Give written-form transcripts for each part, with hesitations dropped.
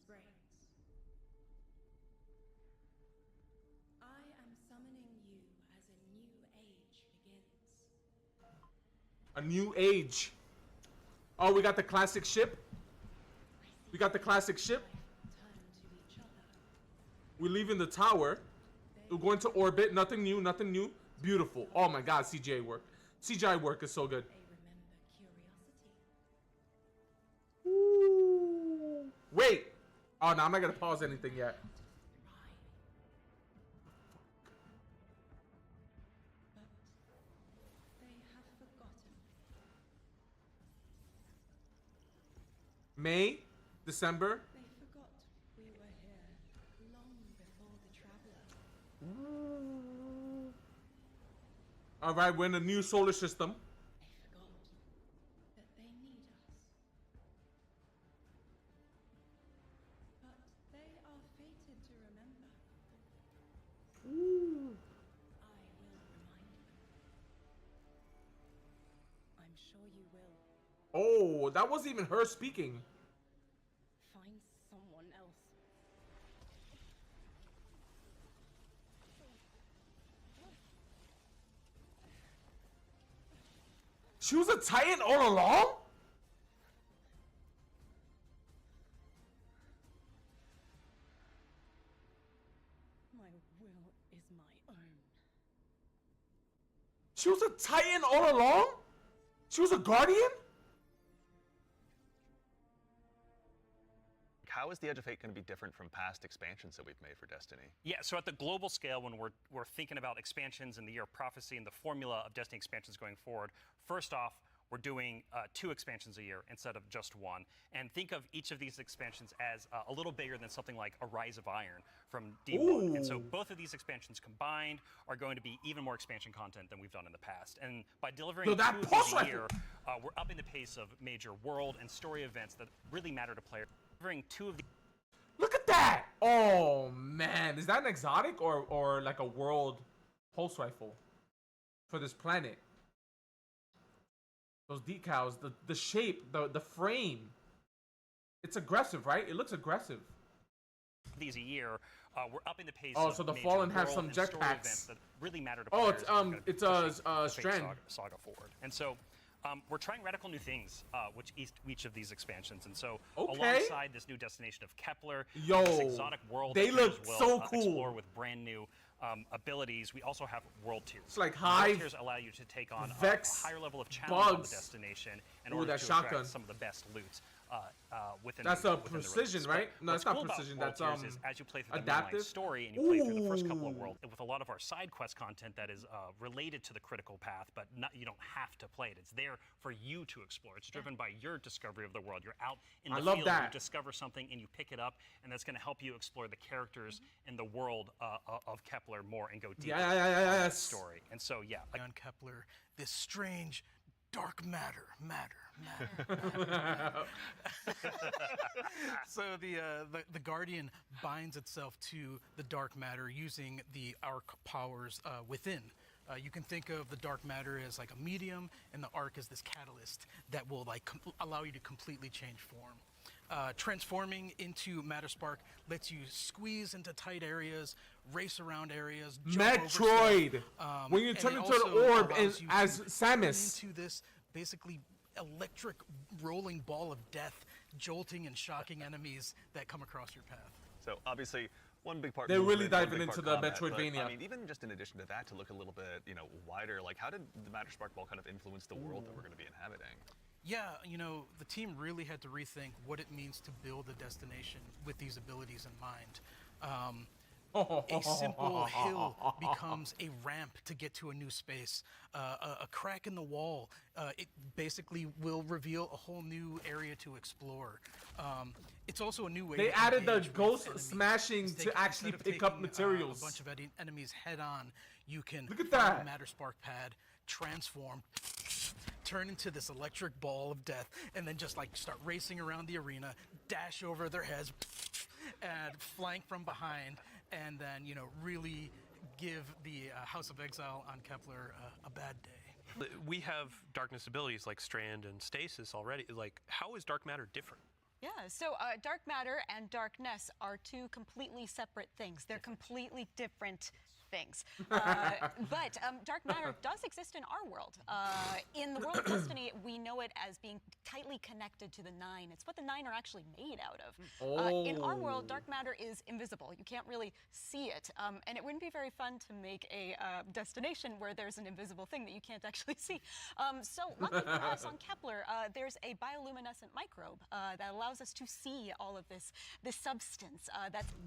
breaks. I am summoning you as a new age begins. A new age. Oh, we got the classic ship. We got the classic ship. We're leaving the tower. We're going to orbit. Nothing new. Nothing new. Beautiful. Oh my God, CGI work. CGI work is so good. Ooh. Wait. Oh no, I'm not gonna pause anything yet. May, December. They forgot we were here long before the traveler. All right, we're in a new solar system. They forgot that they need us. But they are fated to remember. I will remind them. I'm sure you will. Oh, that wasn't even her speaking. Find someone else. She was a Titan all along? My will is my own. She was a Titan all along? She was a Guardian? How is the Edge of Fate going to be different from past expansions that we've made for Destiny? Yeah, so at the global scale, when we're thinking about expansions in the Year of Prophecy and the formula of Destiny expansions going forward, first off, we're doing 2 expansions a year instead of just 1. And think of each of these expansions as a little bigger than something like a Rise of Iron from D1. Ooh. And so both of these expansions combined are going to be even more expansion content than we've done in the past. And by delivering 2 of these a year, we're upping the pace of major world and story events that really matter to players. Delivering 2 of these. Look at that! Oh man, is that an exotic or like a world pulse rifle for this planet? Those decals, the shape, the frame. It's aggressive, right? It looks aggressive. These a year, we're upping the pace. Oh, of so the major Fallen have world some and story jetpacks events that really matter to Oh, players. it's Strand. Saga forward, and so we're trying radical new things, which each of these expansions, and so alongside this new destination of Kepler, this exotic world, they that look players so will cool. Explore with brand new abilities. We also have world tiers. It's like World Hive, tiers allow you to take on Vex, a higher level of challenge on the Bugs. destination in Ooh, order that to shotgun. attract some of the best loot. Within That's the, a within the precision, release. right? But No, what's it's not cool about precision, world that's, tiers is as you play through the adaptive. mainline story and you play through the first couple of Ooh. worlds, with a lot of our side quest content that is related to the critical path, but you don't have to play it. It's there for you to explore. It's driven by your discovery of the world. You're out in the field, you discover something, and you pick it up, and that's going to help you explore the characters and the world of Kepler more and go deeper into the story. And so, yeah. On Kepler, this strange dark matter. So the Guardian binds itself to the dark matter using the arc powers within. You can think of the dark matter as like a medium, and the arc as this catalyst that will like allow you to completely change form. Transforming into Matter Spark lets you squeeze into tight areas, race around areas. Metroid! When you turn into an orb and as Samus. Into this basically electric rolling ball of death, jolting and shocking enemies that come across your path. So obviously, one big part. They're really movement, diving into the combat, Metroidvania. But, I mean, even just in addition to that, to look a little bit, wider. Like, how did the Matter Spark Ball kind of influence the world that we're going to be inhabiting? Yeah, the team really had to rethink what it means to build a destination with these abilities in mind. A simple hill becomes a ramp to get to a new space. A crack in the wall, it basically will reveal a whole new area to explore. It's also a new way. They added the ghost smashing to actually pick up materials. A bunch of enemies head on. You can look at that Matter Spark pad, transform, turn into this electric ball of death, and then just like start racing around the arena, dash over their heads, and flank from behind, and then really give the House of Exile on Kepler a bad day. We have darkness abilities like Strand and Stasis already. Like, how is dark matter different? Yeah, so dark matter and darkness are two completely separate things. They're completely different things. But dark matter does exist in our world. In the world of Destiny, we know it as being tightly connected to the Nine. It's what the Nine are actually made out of. In our world, dark matter is invisible. You can't really see it. And it wouldn't be very fun to make a destination where there's an invisible thing that you can't actually see. So luckily for us on Kepler, there's a bioluminescent microbe that allows us to see all of this substance.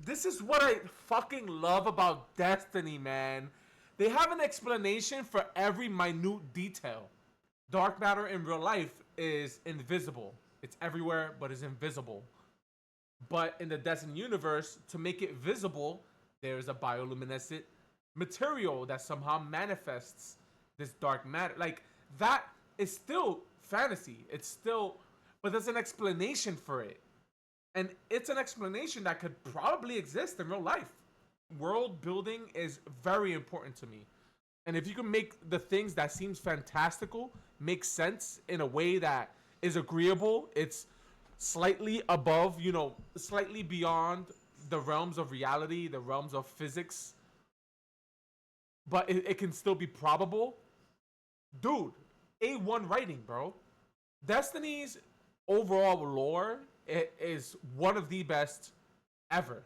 This is what I fucking love about Destiny, man. They have an explanation for every minute detail. Dark matter in real life is invisible. It's everywhere, but it's invisible. But in the Destiny universe, to make it visible, there's a bioluminescent material that somehow manifests this dark matter. Like, that is still fantasy. It's still, but there's an explanation for it. And it's an explanation that could probably exist in real life. World building is very important to me. And if you can make the things that seems fantastical make sense in a way that is agreeable, it's slightly above, you know, slightly beyond the realms of reality, the realms of physics, but it can still be probable. Dude, A1 writing, bro. Destiny's overall lore is one of the best ever.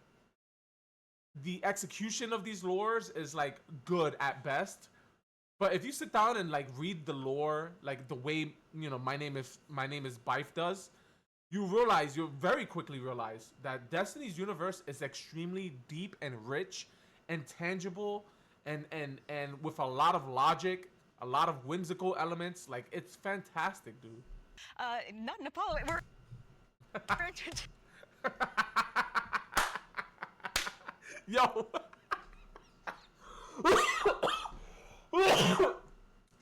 The execution of these lores is like good at best. But if you sit down and like read the lore, like the way, you know, my name is Bife does, you very quickly realize that Destiny's universe is extremely deep and rich and tangible and with a lot of logic, a lot of whimsical elements. Like, it's fantastic, dude. Not Nepal. We're Yo.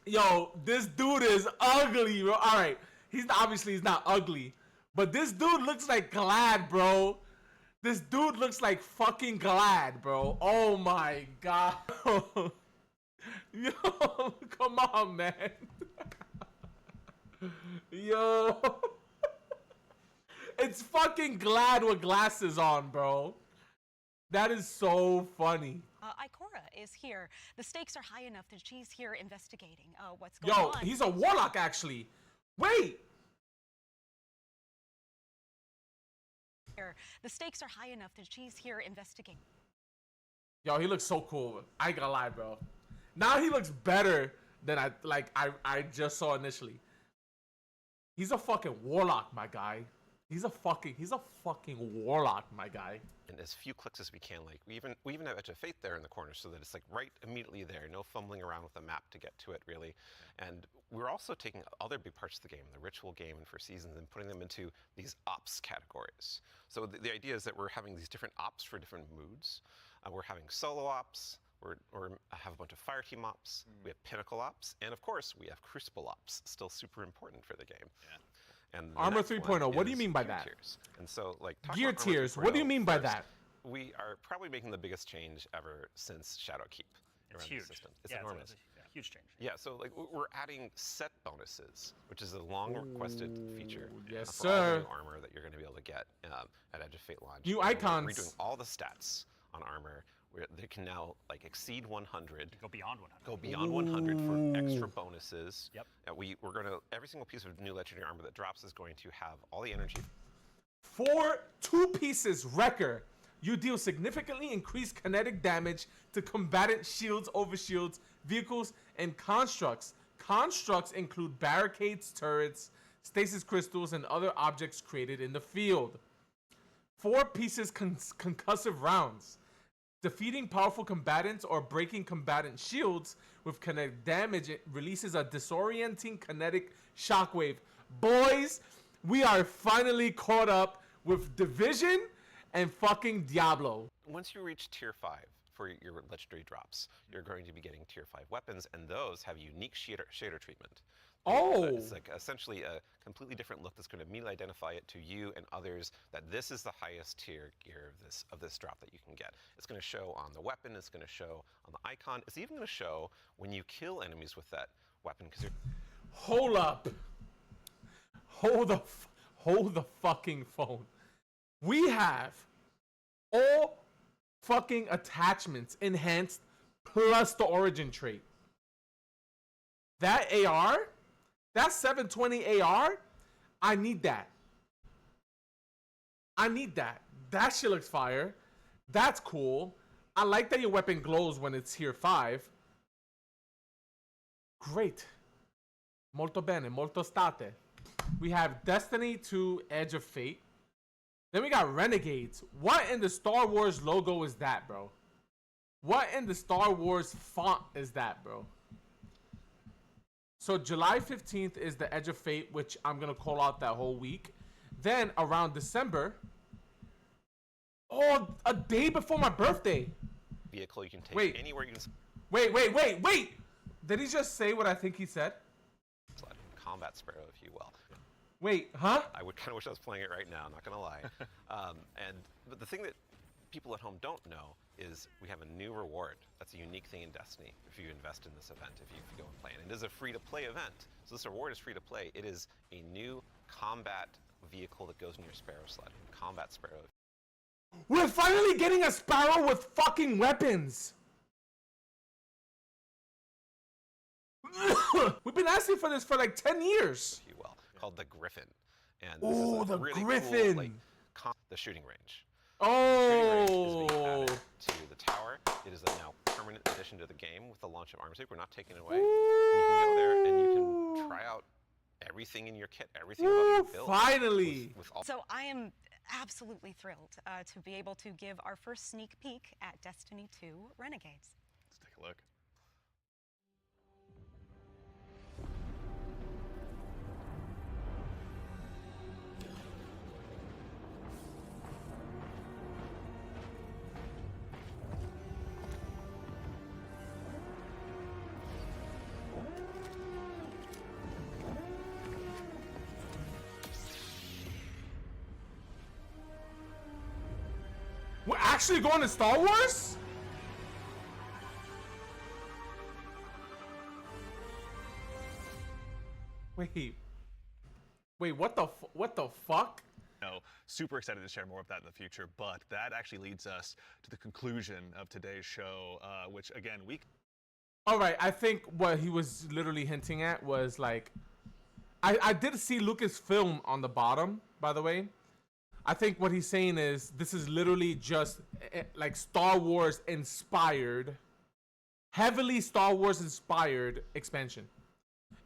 Yo, this dude is ugly, bro. All right, he's not ugly, but this dude looks like Glad, bro. This dude looks like fucking Glad, bro. Oh my god. Yo, come on, man. Yo. It's fucking Glad with glasses on, bro. That is so funny. Ikora is here. The stakes are high enough that she's here investigating what's going on. Yo, he's a warlock, actually. Wait. The stakes are high enough that she's here investigating. Yo, he looks so cool. I ain't gonna lie, bro. Now he looks better than I just saw initially. He's a fucking warlock, my guy. He's a fucking warlock, my guy. And as few clicks as we can, like we even have Edge of Fate there in the corner, so that it's like right immediately there, no fumbling around with the map to get to it really. And we're also taking other big parts of the game, the ritual game and for seasons, and putting them into these ops categories. So the idea is that we're having these different ops for different moods. We're having solo ops. We have a bunch of fire team ops. We have pinnacle ops, and of course we have Crucible ops, still super important for the game. Yeah. And Armor 3.0, what do you mean by that? Tiers. And so, like, gear tiers, what do you mean by that? We are probably making the biggest change ever since Shadowkeep. It's huge. The system. It's enormous. It's a huge change. Yeah, so like we're adding set bonuses, which is a long requested feature. Yes, for all sir. the new armor that you're going to be able to get at Edge of Fate launch. New And icons. We're redoing all the stats on armor. Where they can now like exceed 100. Go beyond 100. Go beyond 100 for extra bonuses. Yep. We're gonna every single piece of new legendary armor that drops is going to have all the energy. For 2 pieces Wrecker, you deal significantly increased kinetic damage to combatant shields, overshields, vehicles, and constructs. Constructs include barricades, turrets, stasis crystals, and other objects created in the field. 4 pieces concussive rounds. Defeating powerful combatants or breaking combatant shields with kinetic damage, it releases a disorienting kinetic shockwave. Boys, we are finally caught up with Division and fucking Diablo. Once you reach tier 5 for your legendary drops, you're going to be getting tier 5 weapons, and those have unique shader treatment. Oh. It's like essentially a completely different look that's going to immediately identify it to you and others that this is the highest tier gear of this drop that you can get. It's going to show on the weapon, it's going to show on the icon, it's even going to show when you kill enemies with that weapon. Hold up. Hold the fucking phone. We have all fucking attachments enhanced plus the origin trait. That AR, that 720 AR, I need that. I need that. That shit looks fire. That's cool. I like that your weapon glows when it's tier 5. Great. Molto bene, molto state. We have Destiny 2 Edge of Fate. Then we got Renegades. What in the Star Wars logo is that, bro? What in the Star Wars font is that, bro? So July 15th is the Edge of Fate, which I'm going to call out that whole week. Then around December, oh, a day before my birthday. Vehicle you can take anywhere you can. Wait. Did he just say what I think he said? Combat Sparrow, if you will. Wait, huh? I would kind of wish I was playing it right now, not going to lie. But the thing that people at home don't know is we have a new reward. That's a unique thing in Destiny if you invest in this event, if you go and play. And it is a free-to-play event. So this reward is free-to-play. It is a new combat vehicle that goes in your Sparrow sled. Combat Sparrow. We're finally getting a Sparrow with fucking weapons! We've been asking for this for like 10 years. If you will, called the Griffin. And oh, the really Griffin! Cool, the shooting range. Oh! The shooting range is being added to the tower. It is a now permanent addition to the game with the launch of Armspeak. We're not taking it away. And you can go there and you can try out everything in your kit, everything about your build. Finally! With all So I am absolutely thrilled to be able to give our first sneak peek at Destiny 2 Renegades. Let's take a look. We're actually going to Star Wars? Wait, what the fuck? No, super excited to share more of that in the future, but that actually leads us to the conclusion of today's show, which again, All right, I think what he was literally hinting at was like, I did see Lucasfilm on the bottom, by the way. I think what he's saying is this is literally just like Star Wars inspired, heavily Star Wars inspired expansion.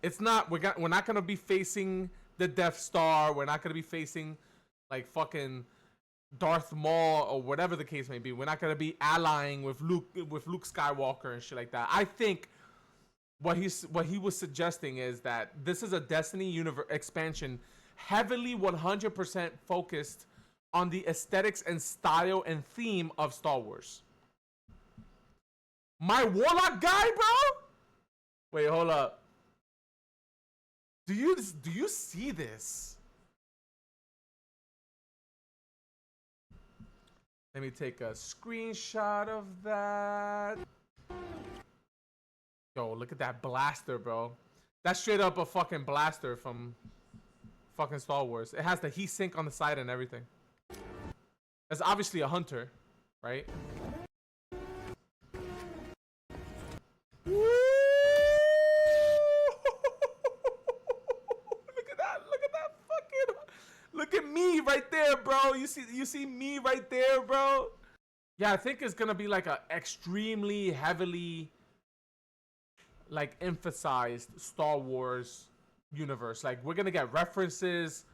It's not, we're not gonna be facing the Death Star. We're not gonna be facing like fucking Darth Maul or whatever the case may be. We're not gonna be allying with Luke Skywalker and shit like that. I think what he was suggesting is that this is a Destiny universe expansion heavily 100% focused on the aesthetics and style and theme of Star Wars. My Warlock guy, bro? Wait, hold up. Do you see this? Let me take a screenshot of that. Yo, look at that blaster, bro. That's straight up a fucking blaster from fucking Star Wars. It has the heat sink on the side and everything. That's obviously a hunter, right? Woo! Look at that fucking, look at me right there, bro. You see me right there, bro. Yeah, I think it's gonna be like a extremely heavily like emphasized Star Wars universe. Like we're gonna get references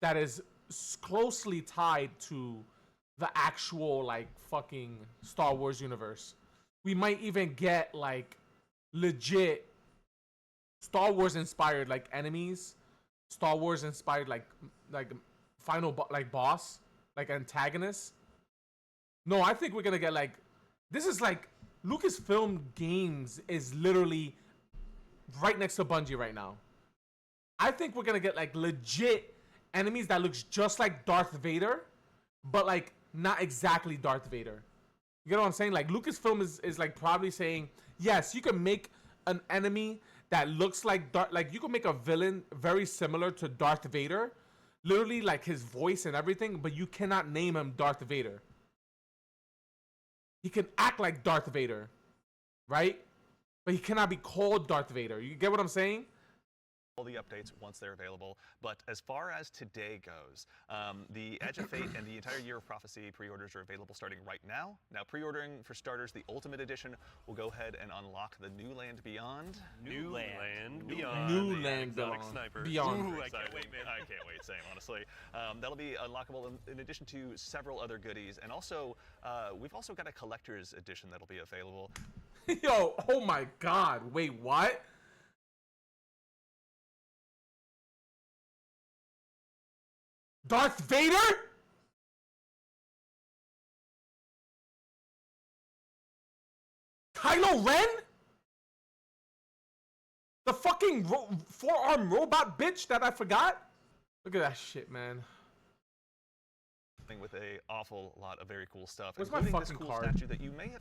that is closely tied to the actual like fucking Star Wars universe. We might even get like legit Star Wars inspired like enemies, Star Wars inspired like final boss, like antagonists. No, I think we're gonna get like, this is like Lucasfilm Games is literally right next to Bungie right now. I think we're gonna get like legit enemies that looks just like Darth Vader, but like not exactly Darth Vader. You know what I'm saying? Like Lucasfilm is like probably saying, yes, you can make an enemy that looks like you can make a villain very similar to Darth Vader, literally like his voice and everything, but you cannot name him Darth Vader. He can act like Darth Vader, right? But he cannot be called Darth Vader. You get what I'm saying? All the updates once they're available. But as far as today goes, the Edge of Fate and the entire Year of Prophecy pre-orders are available starting right now. Now, pre-ordering for starters, the Ultimate Edition will go ahead and unlock the New Land Beyond. New Land Beyond. New the Land exotic Beyond. snipers. Beyond. Ooh, I can't wait, man. I can't wait, same, honestly. That'll be unlockable in addition to several other goodies. And also, we've also got a collector's edition that'll be available. Yo, oh my God. Wait, what? Darth Vader? Kylo Ren? The fucking four-arm robot bitch that I forgot? Look at that shit, man. With a awful lot of very cool stuff, Where's my including this fucking cool card? statue that you may have